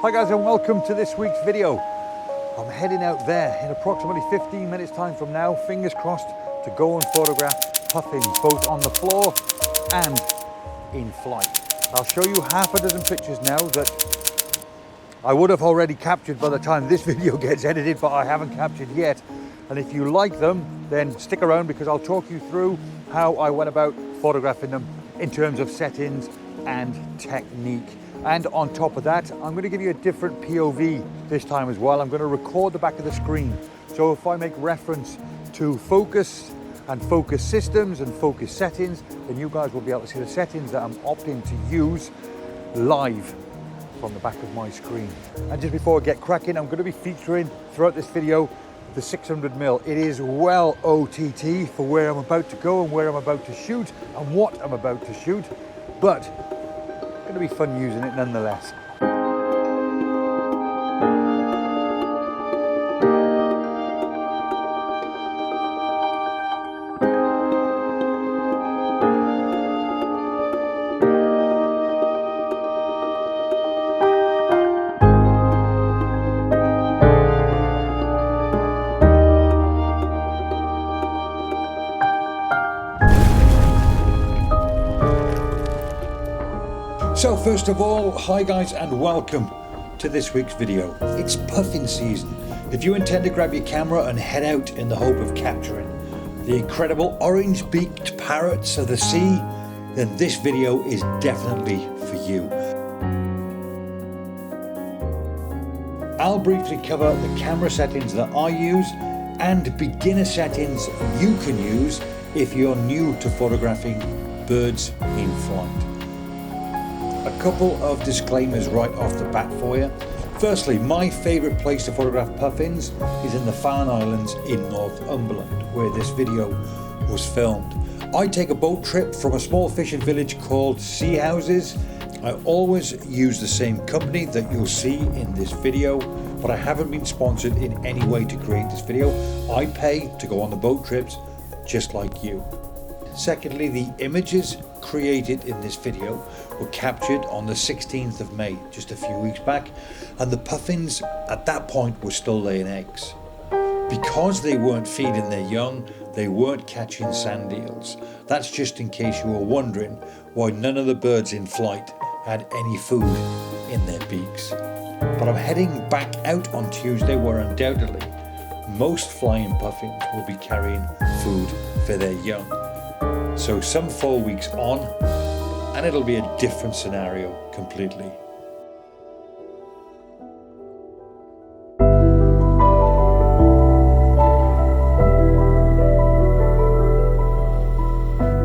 Hi guys, and welcome to this week's video. I'm heading out there in approximately 15 minutes time from now, fingers crossed, to go and photograph puffins, both on the floor and in flight. I'll show you half a dozen pictures now that I would have already captured by the time this video gets edited, but I haven't captured yet. And if you like them, then stick around because I'll talk you through how I went about photographing them in terms of settings and technique. And on top of that, I'm going to give you a different POV this time as well. I'm going to record the back of the screen. So if I make reference to focus and focus systems and focus settings, then you guys will be able to see the settings that I'm opting to use live from the back of my screen. And just before I get cracking, I'm going to be featuring throughout this video the 600mm. It is well OTT for where I'm about to go and where I'm about to shoot and what I'm about to shoot, but it's going to be fun using it nonetheless. So first of all, hi guys and welcome to this week's video. It's puffin season. If you intend to grab your camera and head out in the hope of capturing the incredible orange-beaked parrots of the sea, then this video is definitely for you. I'll briefly cover the camera settings that I use and beginner settings you can use if you're new to photographing birds in flight. A couple of disclaimers right off the bat for you. Firstly, my favourite place to photograph puffins is in the Farne Islands in Northumberland, where this video was filmed. I take a boat trip from a small fishing village called Sea Houses. I always use the same company that you'll see in this video, but I haven't been sponsored in any way to create this video. I pay to go on the boat trips just like you. Secondly, the images created in this video were captured on the 16th of May, just a few weeks back, and the puffins at that point were still laying eggs. Because they weren't feeding their young, they weren't catching sand eels. That's just in case you were wondering why none of the birds in flight had any food in their beaks. But I'm heading back out on Tuesday, where undoubtedly most flying puffins will be carrying food for their young. So some 4 weeks on, and it'll be a different scenario completely.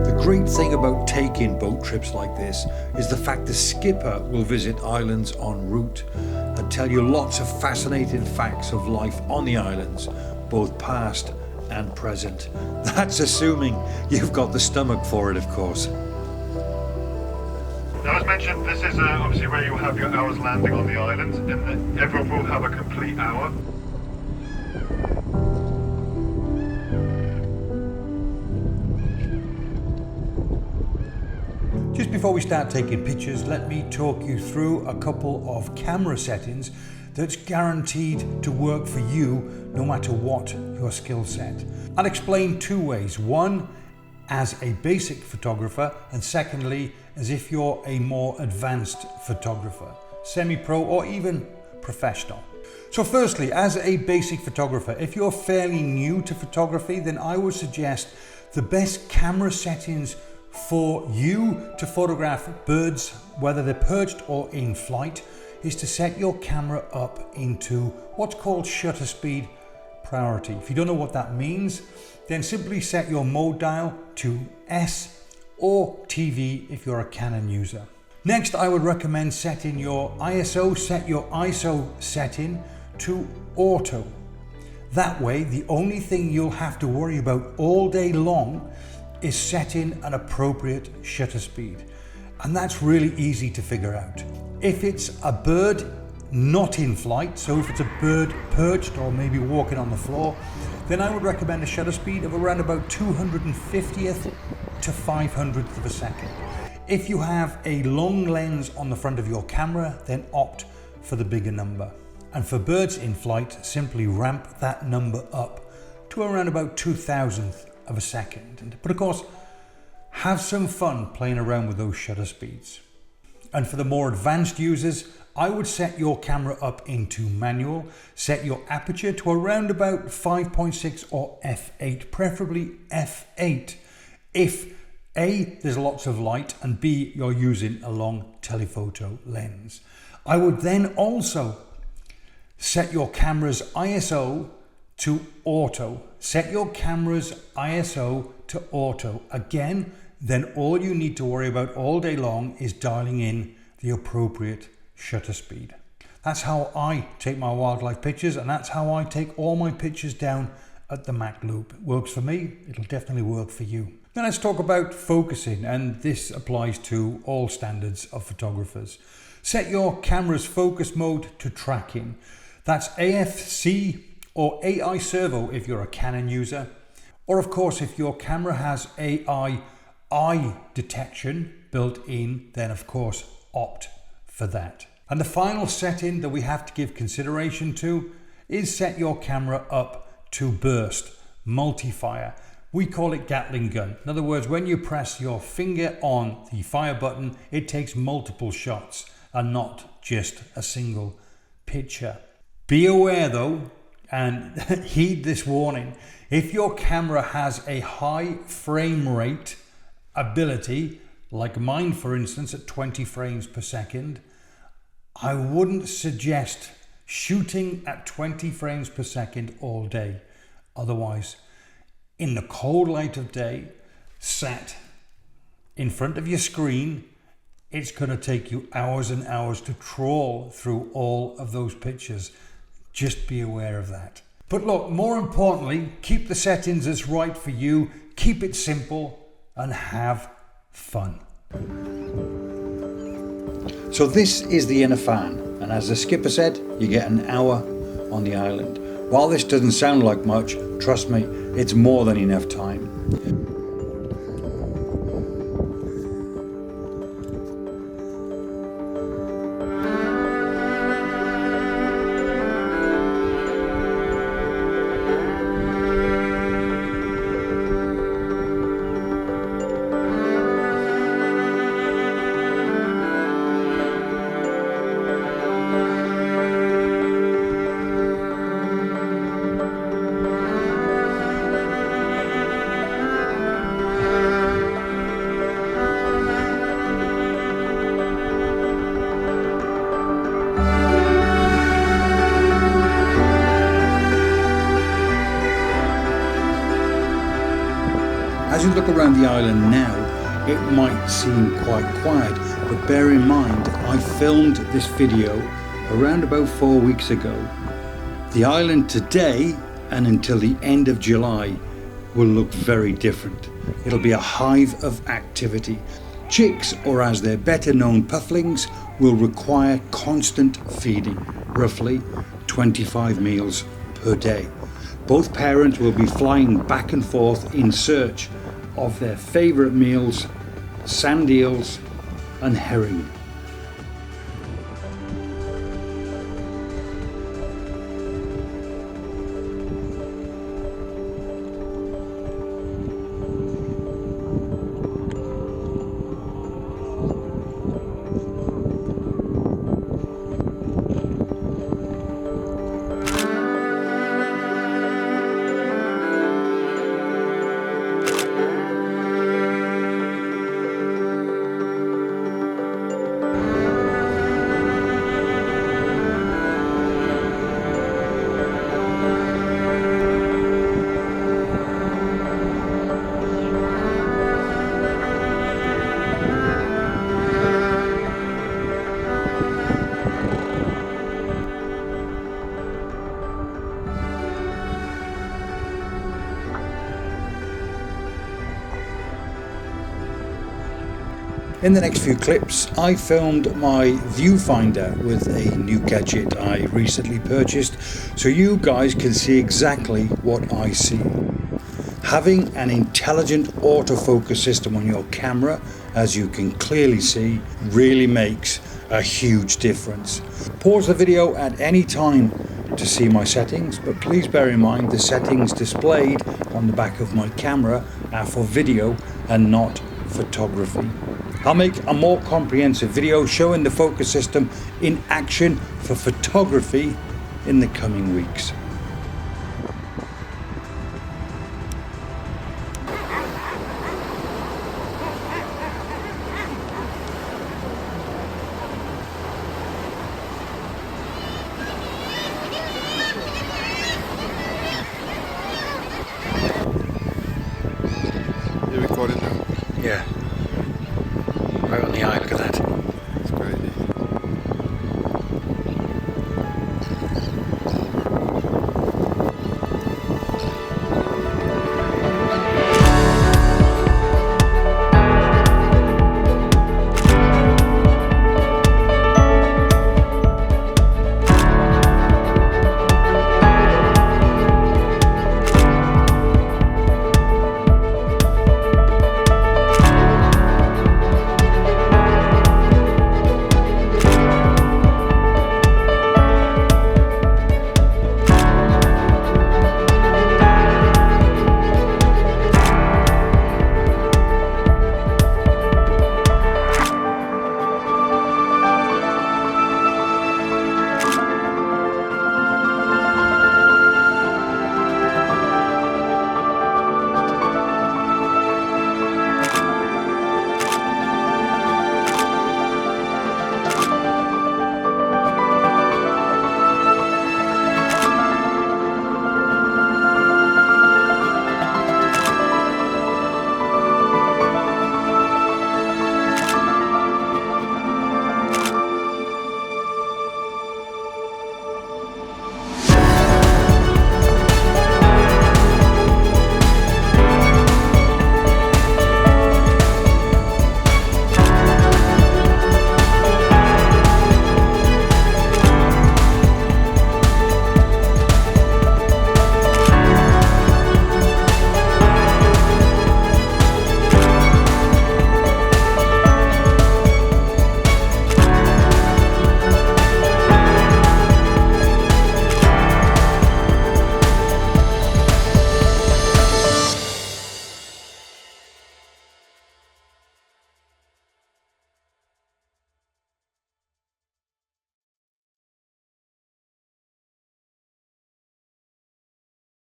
The great thing about taking boat trips like this is the fact the skipper will visit islands en route and tell you lots of fascinating facts of life on the islands, both past and present. That's assuming you've got the stomach for it, of course. Now, as mentioned, this is obviously where you'll have your hours landing on the island, and everyone will have a complete hour. Just before we start taking pictures, let me talk you through a couple of camera settings that's guaranteed to work for you no matter what your skill set. I'll explain two ways. One, as a basic photographer, and secondly, as if you're a more advanced photographer, semi-pro or even professional. So firstly, as a basic photographer, if you're fairly new to photography, then I would suggest the best camera settings for you to photograph birds, whether they're perched or in flight, is to set your camera up into what's called shutter speed priority. If you don't know what that means, then simply set your mode dial to S or TV if you're a Canon user. Next, I would recommend setting your ISO, set your ISO setting to auto. That way, the only thing you'll have to worry about all day long is setting an appropriate shutter speed. And that's really easy to figure out. If it's a bird not in flight, so if it's a bird perched or maybe walking on the floor, then I would recommend a shutter speed of around about 250th to 500th of a second. If you have a long lens on the front of your camera, then opt for the bigger number. And for birds in flight, simply ramp that number up to around about 2,000th of a second. But of course, have some fun playing around with those shutter speeds. And for the more advanced users, I would set your camera up into manual, set your aperture to around about 5.6 or f8, preferably f8, if A, there's lots of light, and B, you're using a long telephoto lens. I would then also set your camera's ISO to auto. Set your camera's ISO to auto. Again, then all you need to worry about all day long is dialing in the appropriate shutter speed. That's how I take my wildlife pictures, and that's how I take all my pictures down at the Mac Loop. It works for me, it'll definitely work for you. Now let's talk about focusing, and this applies to all standards of photographers. Set your camera's focus mode to tracking. That's AFC or AI servo if you're a Canon user, or of course if your camera has AI eye detection built in, then of course opt for that. And the final setting that we have to give consideration to is set your camera up to burst, multi-fire. We call it Gatling gun. In other words, when you press your finger on the fire button, it takes multiple shots and not just a single picture. Be aware though, and heed this warning, if your camera has a high frame rate ability, like mine for instance at 20 frames per second, I wouldn't suggest shooting at 20 frames per second all day. Otherwise, in the cold light of day, sat in front of your screen, it's going to take you hours and hours to trawl through all of those pictures. Just be aware of that. But look, more importantly, keep the settings as right for you, keep it simple, and have fun. So this is the inner fan, and as the skipper said, you get an hour on the island. While this doesn't sound like much, trust me, it's more than enough time. As you look around the island now, it might seem quite quiet, but bear in mind, I filmed this video around about 4 weeks ago. The island today and until the end of July will look very different. It'll be a hive of activity. Chicks, or as they're better known, pufflings, will require constant feeding, roughly 25 meals per day. Both parents will be flying back and forth in search of their favourite meals, sand eels and herring. In the next few clips, I filmed my viewfinder with a new gadget I recently purchased, so you guys can see exactly what I see. Having an intelligent autofocus system on your camera, as you can clearly see, really makes a huge difference. Pause the video at any time to see my settings, but please bear in mind the settings displayed on the back of my camera are for video and not photography. I'll make a more comprehensive video showing the focus system in action for photography in the coming weeks.